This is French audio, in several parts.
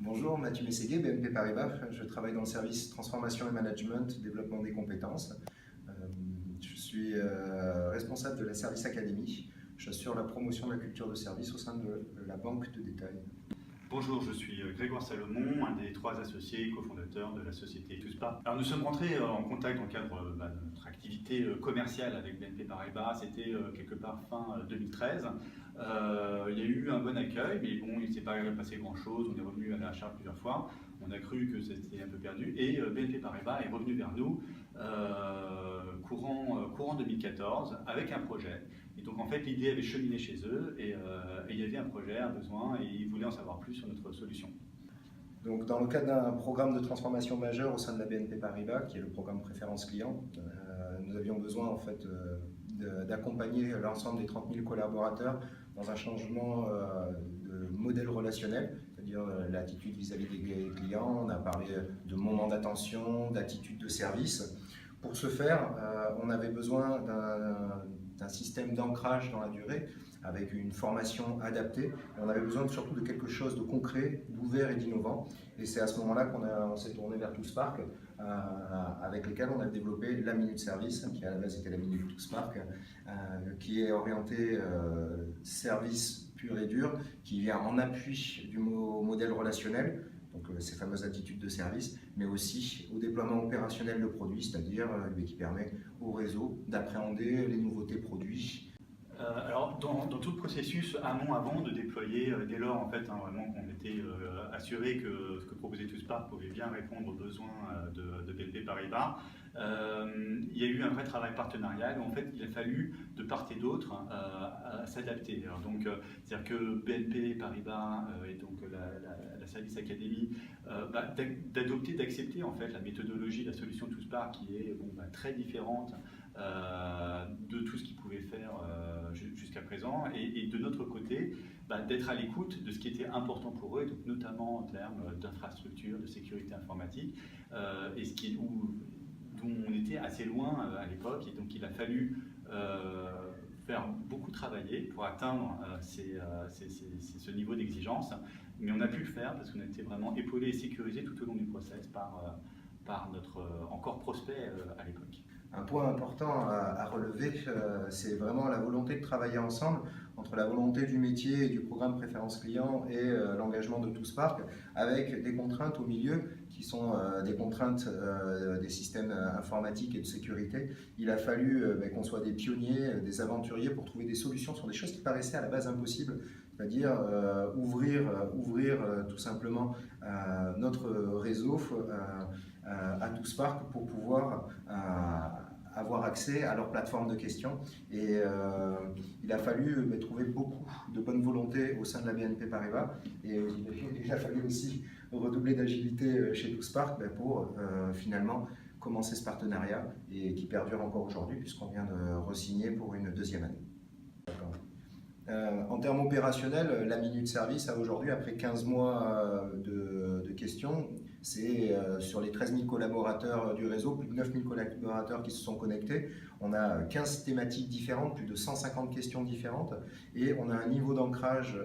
Bonjour, Mathieu Mességuet, BNP Paribas. Je travaille dans le service transformation et management, développement des compétences. Je suis responsable de la Service Academy. J'assure la promotion de la culture de service au sein de la banque de détail. Bonjour, je suis Grégoire Salomon, un des 3 associés cofondateurs de la société TOUSPARK. Alors nous sommes rentrés en contact dans le cadre de notre activité commerciale avec BNP Paribas, c'était quelque part fin 2013. Il y a eu un bon accueil, mais bon, il ne s'est pas passé grand chose, on est revenu à la charge plusieurs fois, on a cru que c'était un peu perdu et BNP Paribas est revenu vers nous courant 2014 avec un projet. Et donc en fait l'idée avait cheminé chez eux et il y avait un projet, un besoin et ils voulaient en savoir plus sur notre solution. Donc, dans le cadre d'un programme de transformation majeur au sein de la BNP Paribas, qui est le programme préférence client, nous avions besoin en fait d'accompagner l'ensemble des 30 000 collaborateurs dans un changement de modèle relationnel, c'est-à-dire l'attitude vis-à-vis des clients. On a parlé de moment d'attention, d'attitude de service. Pour ce faire, on avait besoin d'un système d'ancrage dans la durée, avec une formation adaptée. Et on avait besoin surtout de quelque chose de concret, d'ouvert et d'innovant. Et c'est à ce moment-là qu'on s'est tourné vers TOUSPARK, avec lesquels on a développé la Minute Service, qui à la base était la Minute TOUSPARK, qui est orientée service pur et dur, qui vient en appui du modèle relationnel, donc ces fameuses attitudes de service, mais aussi au déploiement opérationnel de produits, c'est-à-dire qui permet au réseau d'appréhender les nouveautés produits. Alors dans tout le processus avant de déployer, dès lors en fait vraiment qu'on était assuré que ce que proposait TOUSPARK pouvait bien répondre aux besoins de BNP Paribas, il y a eu un vrai travail partenarial où en fait il a fallu de part et d'autre s'adapter. Donc c'est-à-dire que BNP Paribas et donc la Service Academy d'adopter, d'accepter en fait la méthodologie, la solution TOUSPARK qui est très différente de tout ce qu'ils pouvaient faire jusqu'à présent, et de notre côté, d'être à l'écoute de ce qui était important pour eux, donc notamment en termes d'infrastructure, de sécurité informatique, et dont on était assez loin à l'époque, et donc il a fallu faire beaucoup travailler pour atteindre ce niveau d'exigence, mais on a pu le faire parce qu'on a été vraiment épaulé et sécurisé tout au long du process par notre encore prospect à l'époque. Un point important à relever, c'est vraiment la volonté de travailler ensemble entre la volonté du métier et du programme préférence client et l'engagement de TOUSPARK, avec des contraintes au milieu qui sont des contraintes des systèmes informatiques et de sécurité. Il a fallu qu'on soit des pionniers, des aventuriers pour trouver des solutions sur des choses qui paraissaient à la base impossibles, c'est-à-dire ouvrir tout simplement notre réseau à TOUSPARK pour pouvoir avoir accès à leur plateforme de questions. Et il a fallu trouver beaucoup de bonne volonté au sein de la BNP Paribas, et il a fallu aussi redoubler d'agilité chez TOUSPARK pour finalement commencer ce partenariat, et qui perdure encore aujourd'hui puisqu'on vient de re-signer pour une 2e année. En termes opérationnels, la Minute Service a aujourd'hui, après 15 mois de questions, c'est sur les 13 000 collaborateurs du réseau, plus de 9 000 collaborateurs qui se sont connectés. On a 15 thématiques différentes, plus de 150 questions différentes, et on a un niveau d'ancrage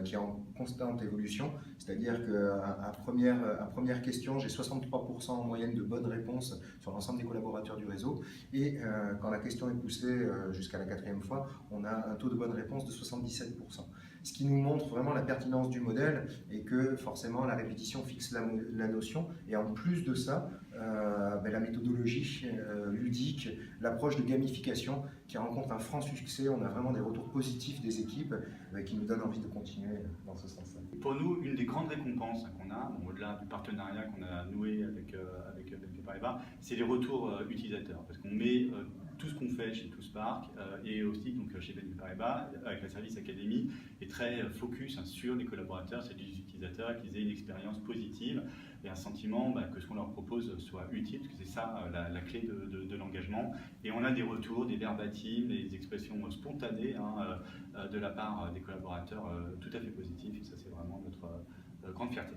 qui est en constante évolution, c'est-à-dire qu'à première question, j'ai 63% en moyenne de bonnes réponses sur l'ensemble des collaborateurs du réseau, et quand la question est poussée jusqu'à la 4e fois, on a un taux de bonne réponse de 77%. Ce qui nous montre vraiment la pertinence du modèle, et que forcément la répétition fixe la notion, et en plus de ça, la méthodologie ludique, l'approche de gamification qui rencontre un franc succès. On a vraiment des retours positifs des équipes qui nous donnent envie de continuer dans ce sens-là. Pour nous, une des grandes récompenses qu'on a, au-delà du partenariat qu'on a noué avec BNP Paribas, c'est les retours utilisateurs, parce qu'on met tout ce qu'on fait chez TOUSPARK et aussi donc, chez BNP Paribas, avec la Service Academy, est très focus sur les collaborateurs, c'est des utilisateurs, qu'ils aient une expérience positive et un sentiment que ce qu'on leur propose soit utile, parce que c'est ça la clé de l'engagement. Et on a des retours, des verbatims, des expressions spontanées de la part des collaborateurs tout à fait positives, et ça c'est vraiment notre grande fierté.